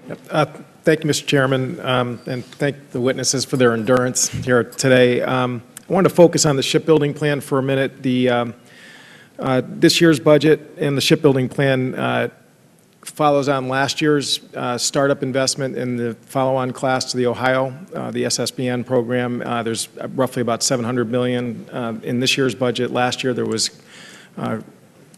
Thank you, Mr. Chairman, and thank the witnesses for their endurance here today. I wanted to focus on the shipbuilding plan for a minute. This year's budget and the shipbuilding plan follows on last year's startup investment in the follow-on class to the Ohio, the SSBN program. There's roughly about $700 million in this year's budget. Last year there was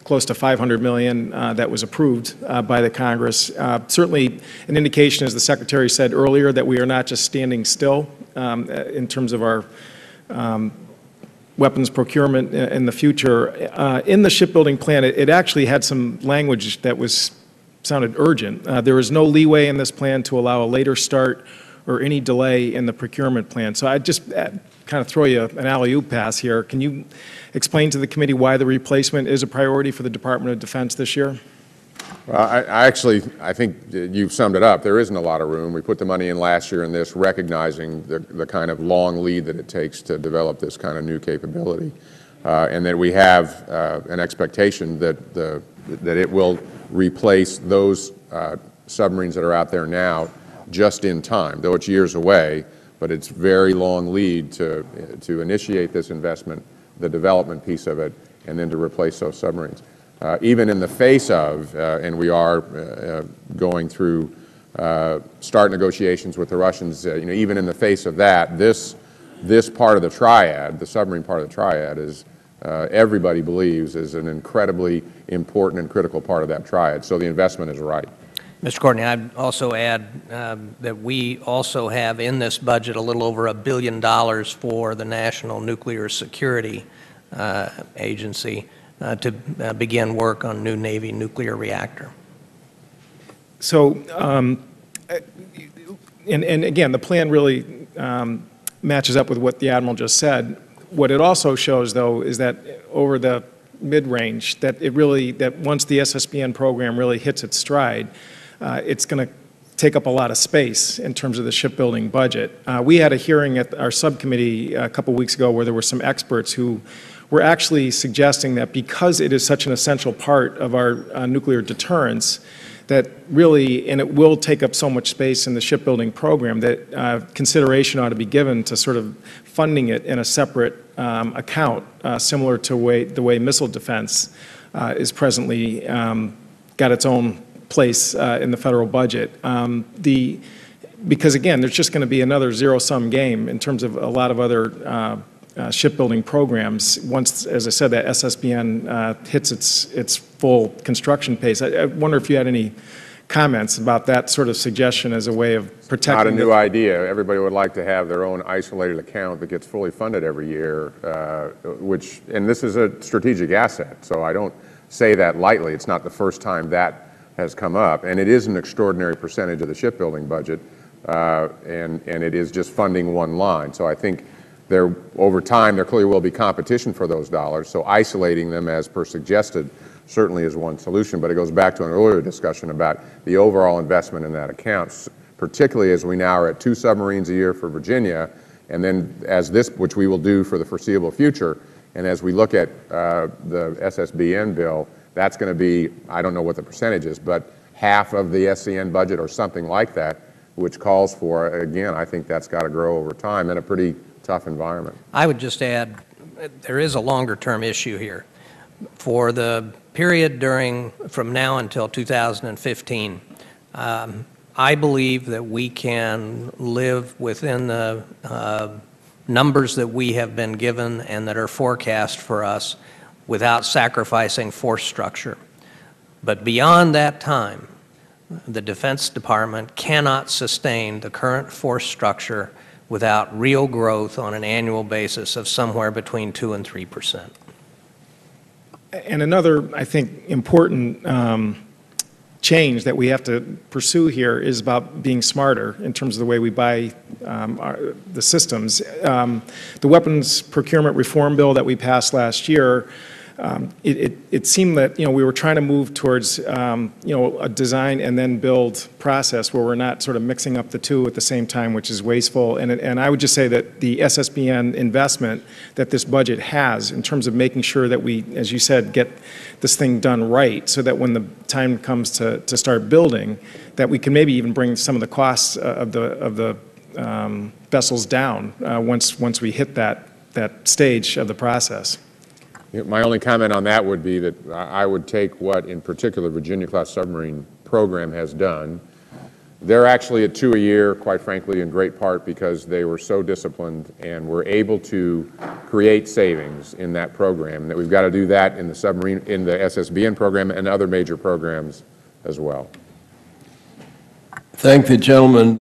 close to $500 million that was approved by the Congress. Certainly an indication, as the Secretary said earlier, that we are not just standing still in terms of our weapons procurement in the future. In the shipbuilding plan, it actually had some language that sounded urgent. There is no leeway in this plan to allow a later start or any delay in the procurement plan. So I just kind of throw you an alley-oop pass here. Can you explain to the committee why the replacement is a priority for the Department of Defense this year? Well, I think you've summed it up. There isn't a lot of room. We put the money in last year in this, recognizing the kind of long lead that it takes to develop this kind of new capability, and that we have an expectation that it will replace those submarines that are out there now just in time, though it's years away, but it's very long lead to initiate this investment, the development piece of it, and then to replace those submarines. Even in the face of, and we are going through start negotiations with the Russians, even in the face of that, this part of the triad, the submarine part of the triad, is everybody believes is an incredibly important and critical part of that triad. So the investment is right. Mr. Courtney, I'd also add that we also have in this budget a little over $1 billion for the National Nuclear Security Agency to begin work on new Navy nuclear reactor. So, and again, the plan really matches up with what the Admiral just said. What it also shows, though, is that over the mid-range, that once the SSBN program really hits its stride, it's going to take up a lot of space in terms of the shipbuilding budget. We had a hearing at our subcommittee a couple weeks ago where there were some experts who were actually suggesting that because it is such an essential part of our nuclear deterrence, that really, and it will take up so much space in the shipbuilding program, that consideration ought to be given to sort of funding it in a separate account, similar to the way missile defense is presently got its own place in the federal budget. Because again, there's just going to be another zero-sum game in terms of a lot of other shipbuilding programs once, as I said, that SSBN hits its full construction pace. I wonder if you had any comments about that sort of suggestion as a way of protecting. Not a new idea. Everybody would like to have their own isolated account that gets fully funded every year, and this is a strategic asset, so I don't say that lightly. It's not the first time that has come up, and it is an extraordinary percentage of the shipbuilding budget, and it is just funding one line. So I think over time, there clearly will be competition for those dollars, so isolating them as per suggested certainly is one solution, but it goes back to an earlier discussion about the overall investment in that account, particularly as we now are at 2 submarines a year for Virginia, and then as this, which we will do for the foreseeable future, and as we look at the SSBN bill, that's going to be, I don't know what the percentage is, but half of the SCN budget or something like that, which calls for, again, I think that's got to grow over time in a pretty tough environment. I would just add, there is a longer-term issue here. For the period from now until 2015, I believe that we can live within the numbers that we have been given and that are forecast for us without sacrificing force structure. But beyond that time, the Defense Department cannot sustain the current force structure without real growth on an annual basis of somewhere between 2% and 3%. And another, I think, important change that we have to pursue here is about being smarter in terms of the way we buy the systems. The weapons procurement reform bill that we passed last year it seemed that, we were trying to move towards, a design and then build process where we're not sort of mixing up the two at the same time, which is wasteful. And I would just say that the SSBN investment that this budget has in terms of making sure that we, as you said, get this thing done right so that when the time comes to start building, that we can maybe even bring some of the costs of the vessels down once we hit that stage of the process. My only comment on that would be that I would take what, in particular, Virginia-class submarine program has done. They're actually at 2 a year, quite frankly, in great part because they were so disciplined and were able to create savings in that program. That we've got to do that in the SSBN program and other major programs as well. Thank the gentleman.